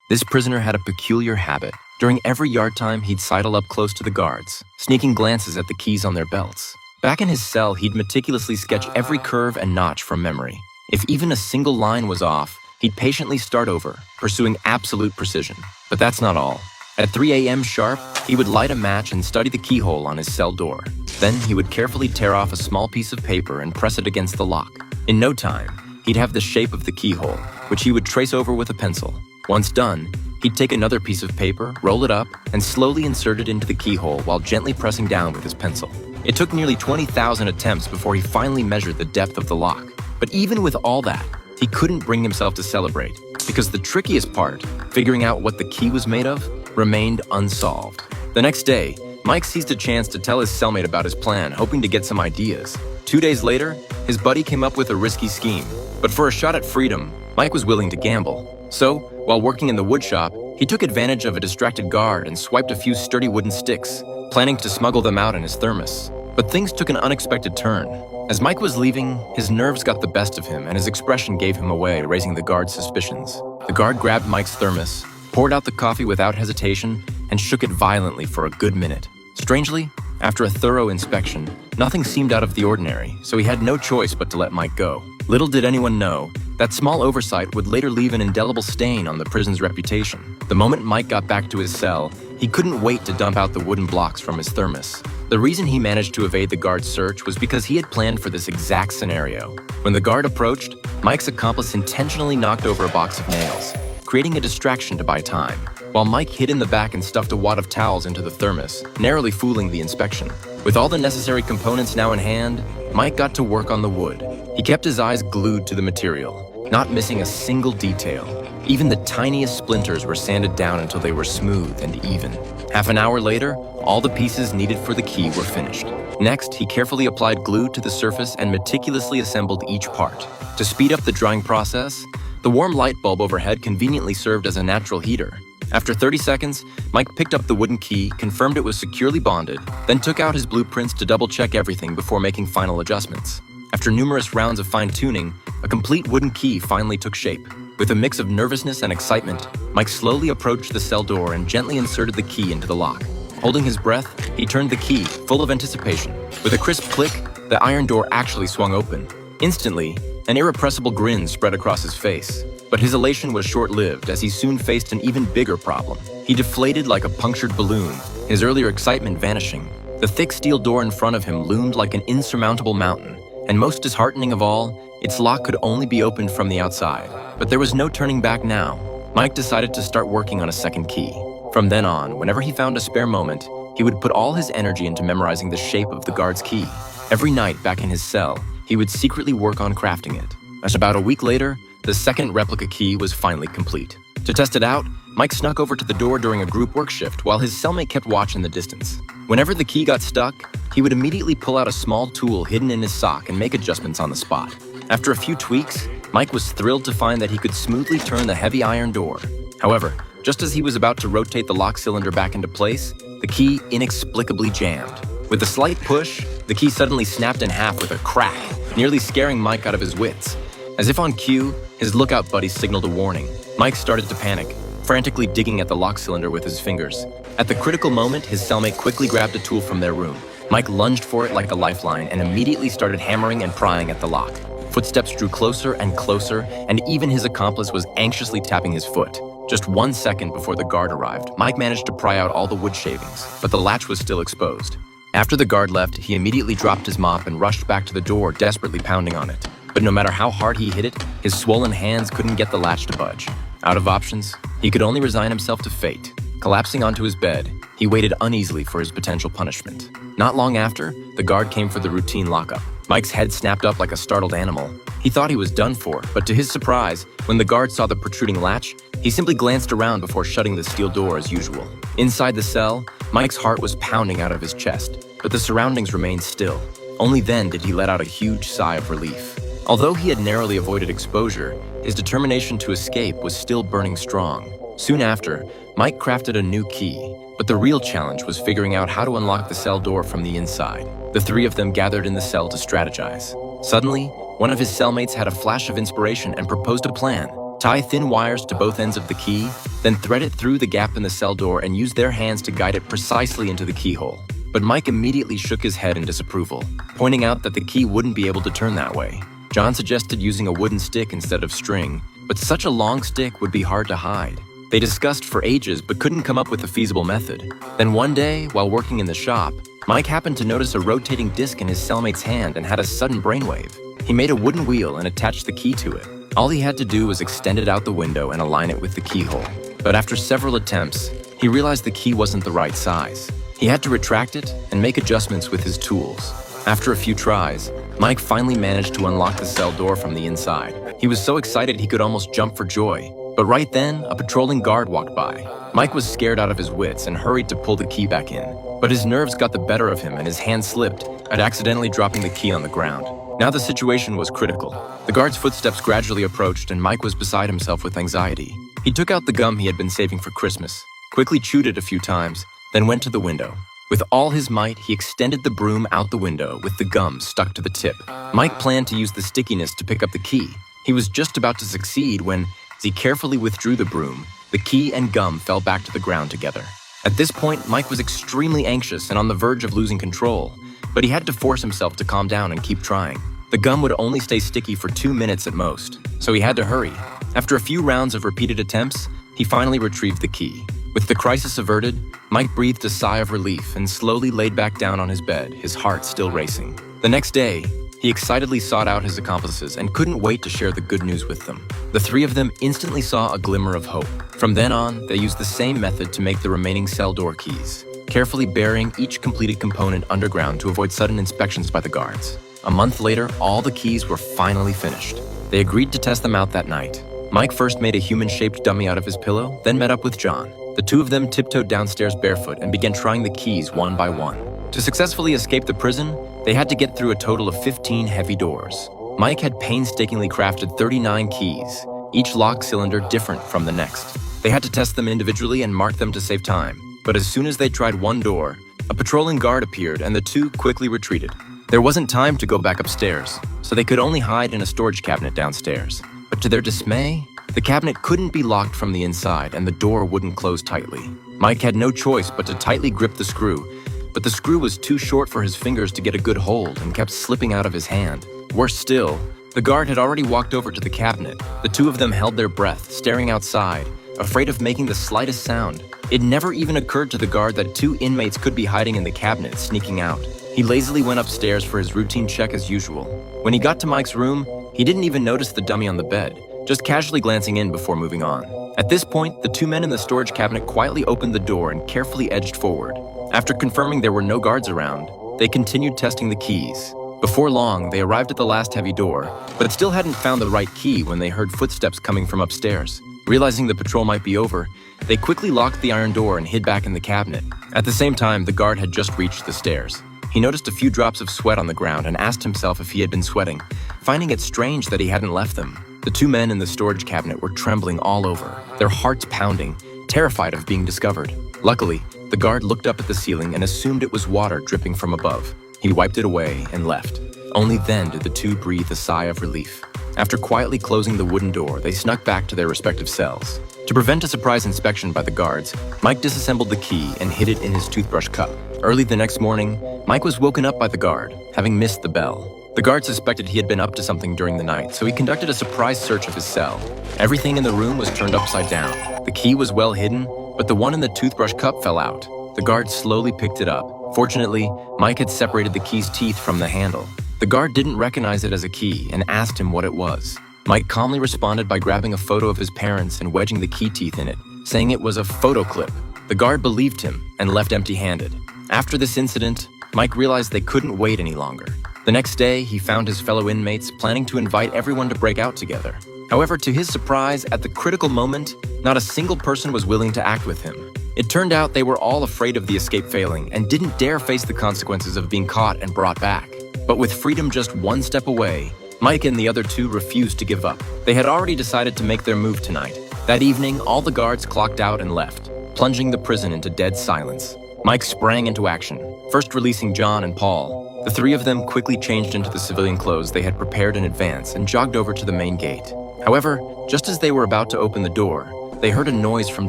This prisoner had a peculiar habit. During every yard time, he'd sidle up close to the guards, sneaking glances at the keys on their belts. Back in his cell, he'd meticulously sketch every curve and notch from memory. If even a single line was off, he'd patiently start over, pursuing absolute precision. But that's not all. At 3 a.m. sharp, he would light a match and study the keyhole on his cell door. Then he would carefully tear off a small piece of paper and press it against the lock. In no time, he'd have the shape of the keyhole, which he would trace over with a pencil. Once done, he'd take another piece of paper, roll it up, and slowly insert it into the keyhole while gently pressing down with his pencil. It took nearly 20,000 attempts before he finally measured the depth of the lock. But even with all that, he couldn't bring himself to celebrate, because the trickiest part, figuring out what the key was made of, remained unsolved. The next day, Mike seized a chance to tell his cellmate about his plan, hoping to get some ideas. 2 days later, his buddy came up with a risky scheme. But for a shot at freedom, Mike was willing to gamble. So, while working in the woodshop, he took advantage of a distracted guard and swiped a few sturdy wooden sticks, planning to smuggle them out in his thermos. But things took an unexpected turn. As Mike was leaving, his nerves got the best of him and his expression gave him away, raising the guard's suspicions. The guard grabbed Mike's thermos, poured out the coffee without hesitation, and shook it violently for a good minute. Strangely, after a thorough inspection, nothing seemed out of the ordinary, so he had no choice but to let Mike go. Little did anyone know, that small oversight would later leave an indelible stain on the prison's reputation. The moment Mike got back to his cell, he couldn't wait to dump out the wooden blocks from his thermos. The reason he managed to evade the guard's search was because he had planned for this exact scenario. When the guard approached, Mike's accomplice intentionally knocked over a box of nails, creating a distraction to buy time, while Mike hid in the back and stuffed a wad of towels into the thermos, narrowly fooling the inspection. With all the necessary components now in hand, Mike got to work on the wood. He kept his eyes glued to the material, not missing a single detail. Even the tiniest splinters were sanded down until they were smooth and even. Half an hour later, all the pieces needed for the key were finished. Next, he carefully applied glue to the surface and meticulously assembled each part. To speed up the drying process, the warm light bulb overhead conveniently served as a natural heater. After 30 seconds, Mike picked up the wooden key, confirmed it was securely bonded, then took out his blueprints to double-check everything before making final adjustments. After numerous rounds of fine-tuning, a complete wooden key finally took shape. With a mix of nervousness and excitement, Mike slowly approached the cell door and gently inserted the key into the lock. Holding his breath, he turned the key, full of anticipation. With a crisp click, the iron door actually swung open. Instantly, an irrepressible grin spread across his face. But his elation was short-lived as he soon faced an even bigger problem. He deflated like a punctured balloon, his earlier excitement vanishing. The thick steel door in front of him loomed like an insurmountable mountain, and most disheartening of all, its lock could only be opened from the outside. But there was no turning back now. Mike decided to start working on a second key. From then on, whenever he found a spare moment, he would put all his energy into memorizing the shape of the guard's key. Every night back in his cell, he would secretly work on crafting it. As about a week later, the second replica key was finally complete. To test it out, Mike snuck over to the door during a group work shift while his cellmate kept watch in the distance. Whenever the key got stuck, he would immediately pull out a small tool hidden in his sock and make adjustments on the spot. After a few tweaks, Mike was thrilled to find that he could smoothly turn the heavy iron door. However, just as he was about to rotate the lock cylinder back into place, the key inexplicably jammed. With a slight push, the key suddenly snapped in half with a crack, nearly scaring Mike out of his wits. As if on cue, his lookout buddy signaled a warning. Mike started to panic, frantically digging at the lock cylinder with his fingers. At the critical moment, his cellmate quickly grabbed a tool from their room. Mike lunged for it like a lifeline and immediately started hammering and prying at the lock. Footsteps drew closer and closer, and even his accomplice was anxiously tapping his foot. Just 1 second before the guard arrived, Mike managed to pry out all the wood shavings, but the latch was still exposed. After the guard left, he immediately dropped his mop and rushed back to the door, desperately pounding on it. But no matter how hard he hit it, his swollen hands couldn't get the latch to budge. Out of options, he could only resign himself to fate. Collapsing onto his bed, he waited uneasily for his potential punishment. Not long after, the guard came for the routine lockup. Mike's head snapped up like a startled animal. He thought he was done for, but to his surprise, when the guard saw the protruding latch, he simply glanced around before shutting the steel door as usual. Inside the cell, Mike's heart was pounding out of his chest, but the surroundings remained still. Only then did he let out a huge sigh of relief. Although he had narrowly avoided exposure, his determination to escape was still burning strong. Soon after, Mike crafted a new key, but the real challenge was figuring out how to unlock the cell door from the inside. The three of them gathered in the cell to strategize. Suddenly, one of his cellmates had a flash of inspiration and proposed a plan. tie thin wires to both ends of the key, then thread it through the gap in the cell door and use their hands to guide it precisely into the keyhole. But Mike immediately shook his head in disapproval, pointing out that the key wouldn't be able to turn that way. John suggested using a wooden stick instead of string, but such a long stick would be hard to hide. They discussed for ages but couldn't come up with a feasible method. Then one day, while working in the shop, Mike happened to notice a rotating disc in his cellmate's hand and had a sudden brainwave. He made a wooden wheel and attached the key to it. All he had to do was extend it out the window and align it with the keyhole. But after several attempts, he realized the key wasn't the right size. He had to retract it and make adjustments with his tools. After a few tries, Mike finally managed to unlock the cell door from the inside. He was so excited he could almost jump for joy. But right then, a patrolling guard walked by. Mike was scared out of his wits and hurried to pull the key back in. But his nerves got the better of him and his hand slipped, accidentally dropping the key on the ground. Now the situation was critical. The guard's footsteps gradually approached and Mike was beside himself with anxiety. He took out the gum he had been saving for Christmas, quickly chewed it a few times, then went to the window. With all his might, he extended the broom out the window with the gum stuck to the tip. Mike planned to use the stickiness to pick up the key. He was just about to succeed when, as he carefully withdrew the broom, the key and gum fell back to the ground together. At this point, Mike was extremely anxious and on the verge of losing control, but he had to force himself to calm down and keep trying. The gum would only stay sticky for 2 minutes at most, so he had to hurry. After a few rounds of repeated attempts, he finally retrieved the key. With the crisis averted, Mike breathed a sigh of relief and slowly laid back down on his bed, his heart still racing. The next day, he excitedly sought out his accomplices and couldn't wait to share the good news with them. The three of them instantly saw a glimmer of hope. From then on, they used the same method to make the remaining cell door keys, carefully burying each completed component underground to avoid sudden inspections by the guards. A month later, all the keys were finally finished. They agreed to test them out that night. Mike first made a human-shaped dummy out of his pillow, then met up with John. The two of them tiptoed downstairs barefoot and began trying the keys one by one. To successfully escape the prison, they had to get through a total of 15 heavy doors. Mike had painstakingly crafted 39 keys, each lock cylinder different from the next. They had to test them individually and mark them to save time. But as soon as they tried one door, a patrolling guard appeared and the two quickly retreated. There wasn't time to go back upstairs, so they could only hide in a storage cabinet downstairs. But to their dismay, the cabinet couldn't be locked from the inside and the door wouldn't close tightly. Mike had no choice but to tightly grip the screw, but the screw was too short for his fingers to get a good hold and kept slipping out of his hand. Worse still, the guard had already walked over to the cabinet. The two of them held their breath, staring outside, afraid of making the slightest sound. It never even occurred to the guard that two inmates could be hiding in the cabinet, sneaking out. He lazily went upstairs for his routine check as usual. When he got to Mike's room, he didn't even notice the dummy on the bed, just casually glancing in before moving on. At this point, the two men in the storage cabinet quietly opened the door and carefully edged forward. After confirming there were no guards around, they continued testing the keys. Before long, they arrived at the last heavy door, but still hadn't found the right key when they heard footsteps coming from upstairs. Realizing the patrol might be over, they quickly locked the iron door and hid back in the cabinet. At the same time, the guard had just reached the stairs. He noticed a few drops of sweat on the ground and asked himself if he had been sweating, finding it strange that he hadn't left them. The two men in the storage cabinet were trembling all over, their hearts pounding, terrified of being discovered. Luckily, the guard looked up at the ceiling and assumed it was water dripping from above. He wiped it away and left. Only then did the two breathe a sigh of relief. After quietly closing the wooden door, they snuck back to their respective cells. To prevent a surprise inspection by the guards, Mike disassembled the key and hid it in his toothbrush cup. Early the next morning, Mike was woken up by the guard, having missed the bell. The guard suspected he had been up to something during the night, so he conducted a surprise search of his cell. Everything in the room was turned upside down. The key was well hidden, but the one in the toothbrush cup fell out. The guard slowly picked it up. Fortunately, Mike had separated the key's teeth from the handle. The guard didn't recognize it as a key and asked him what it was. Mike calmly responded by grabbing a photo of his parents and wedging the key teeth in it, saying it was a photo clip. The guard believed him and left empty-handed. After this incident, Mike realized they couldn't wait any longer. The next day, he found his fellow inmates planning to invite everyone to break out together. However, to his surprise, at the critical moment, not a single person was willing to act with him. It turned out they were all afraid of the escape failing and didn't dare face the consequences of being caught and brought back. But with freedom just one step away, Mike and the other two refused to give up. They had already decided to make their move tonight. That evening, all the guards clocked out and left, plunging the prison into dead silence. Mike sprang into action, first releasing John and Paul. The three of them quickly changed into the civilian clothes they had prepared in advance and jogged over to the main gate. However, just as they were about to open the door, they heard a noise from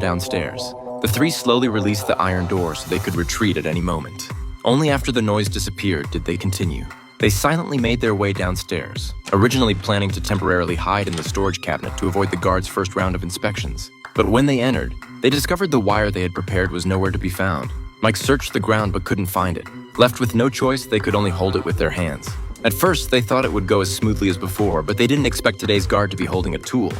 downstairs. The three slowly released the iron door so they could retreat at any moment. Only after the noise disappeared did they continue. They silently made their way downstairs, originally planning to temporarily hide in the storage cabinet to avoid the guards' first round of inspections. But when they entered, they discovered the wire they had prepared was nowhere to be found. Mike searched the ground but couldn't find it. Left with no choice, they could only hold it with their hands. At first, they thought it would go as smoothly as before, but they didn't expect today's guard to be holding a tool,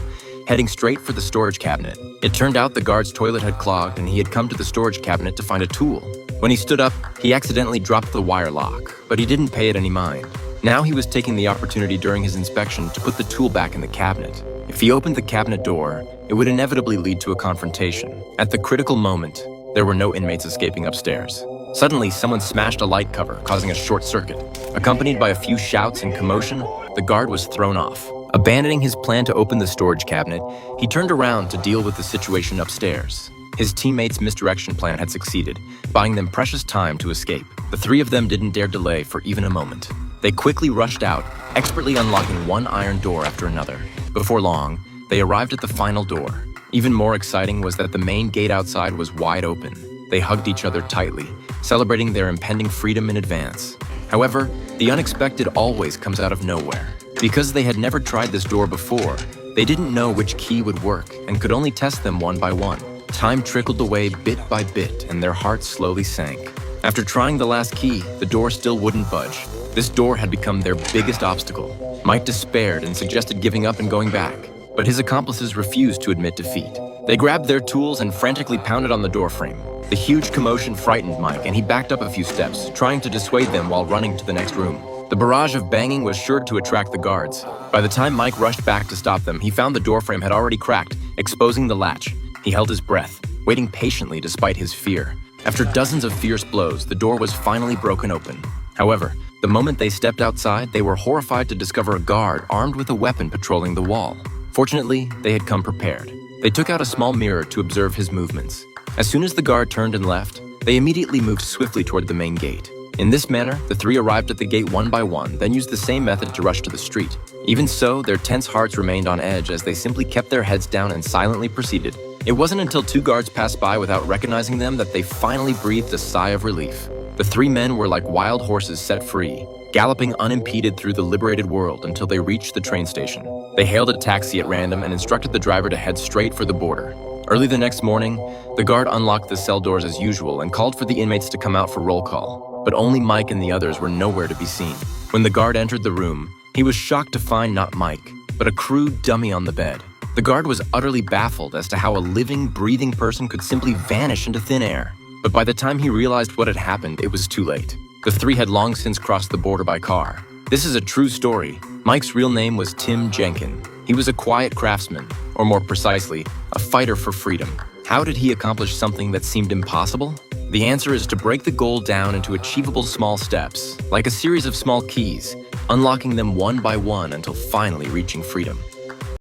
heading straight for the storage cabinet. It turned out the guard's toilet had clogged and he had come to the storage cabinet to find a tool. When he stood up, he accidentally dropped the wire lock, but he didn't pay it any mind. Now he was taking the opportunity during his inspection to put the tool back in the cabinet. If he opened the cabinet door, it would inevitably lead to a confrontation. At the critical moment, there were no inmates escaping upstairs. Suddenly, someone smashed a light cover, causing a short circuit. Accompanied by a few shouts and commotion, the guard was thrown off. Abandoning his plan to open the storage cabinet, he turned around to deal with the situation upstairs. His teammates' misdirection plan had succeeded, buying them precious time to escape. The three of them didn't dare delay for even a moment. They quickly rushed out, expertly unlocking one iron door after another. Before long, they arrived at the final door. Even more exciting was that the main gate outside was wide open. They hugged each other tightly, celebrating their impending freedom in advance. However, the unexpected always comes out of nowhere. Because they had never tried this door before, they didn't know which key would work and could only test them one by one. Time trickled away bit by bit and their hearts slowly sank. After trying the last key, the door still wouldn't budge. This door had become their biggest obstacle. Mike despaired and suggested giving up and going back, but his accomplices refused to admit defeat. They grabbed their tools and frantically pounded on the doorframe. The huge commotion frightened Mike and he backed up a few steps, trying to dissuade them while running to the next room. The barrage of banging was sure to attract the guards. By the time Mike rushed back to stop them, he found the doorframe had already cracked, exposing the latch. He held his breath, waiting patiently despite his fear. After dozens of fierce blows, the door was finally broken open. However, the moment they stepped outside, they were horrified to discover a guard armed with a weapon patrolling the wall. Fortunately, they had come prepared. They took out a small mirror to observe his movements. As soon as the guard turned and left, they immediately moved swiftly toward the main gate. In this manner, the three arrived at the gate one by one, then used the same method to rush to the street. Even so, their tense hearts remained on edge as they simply kept their heads down and silently proceeded. It wasn't until two guards passed by without recognizing them that they finally breathed a sigh of relief. The three men were like wild horses set free, galloping unimpeded through the liberated world until they reached the train station. They hailed a taxi at random and instructed the driver to head straight for the border. Early the next morning, the guard unlocked the cell doors as usual and called for the inmates to come out for roll call, but only Mike and the others were nowhere to be seen. When the guard entered the room, he was shocked to find not Mike, but a crude dummy on the bed. The guard was utterly baffled as to how a living, breathing person could simply vanish into thin air. But by the time he realized what had happened, it was too late. The three had long since crossed the border by car. This is a true story. Mike's real name was Tim Jenkin. He was a quiet craftsman, or more precisely, a fighter for freedom. How did he accomplish something that seemed impossible? The answer is to break the goal down into achievable small steps, like a series of small keys, unlocking them one by one until finally reaching freedom.